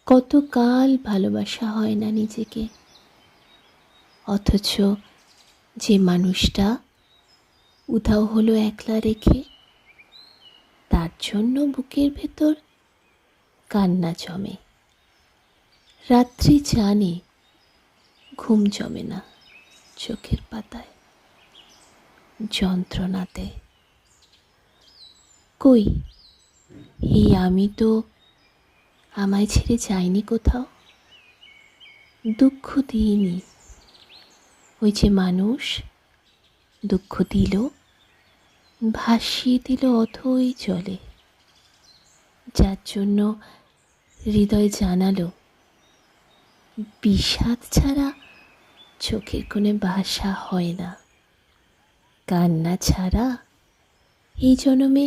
কতকাল ভালোবাসা হয় না নিজেকে, অথচ যে মানুষটা উধাও হলো একলা রেখে, তার জন্য বুকের ভেতর কান্না জমে। রাত্রি জানে ঘুম জমে না চোখের পাতায়, যন্ত্রণাতে। কই এই আমি তো আমায় ছেড়ে যাইনি কোথাও, দুঃখ দিইনি। ওই যে মানুষ দুঃখ দিল, ভাসিয়ে দিল অথই জলে, যার জন্য হৃদয় জানালো বিষাদ ছাড়া চোখের কোণে ভাষা হয় না, কান্না ছাড়া এই জনমে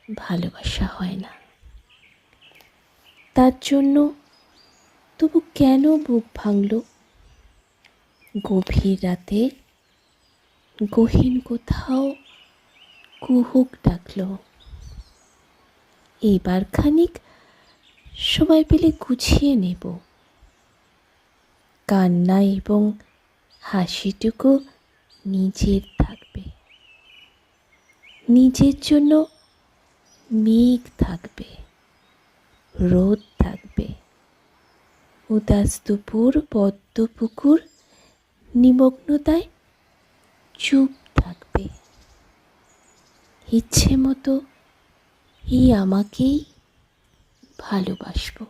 ভালোবাসা হয় না। তার জন্য তবু কেন বুক ভাঙল গভীর রাতে, গহীন কোথাও কুহুক ডাকল। এইবার খানিক সময় পেলে গুছিয়ে নেব, কান্না এবং হাসিটুকু নিজের থাকবে, নিজের জন্য মেঘ থাকবে, রোদ থাকবে, উদাস দুপুর, পদ্ম পুকুর নিমগ্নতায় চুপ থাকবে। ইচ্ছে মতো এই আমাকেই ভালোবাসবো।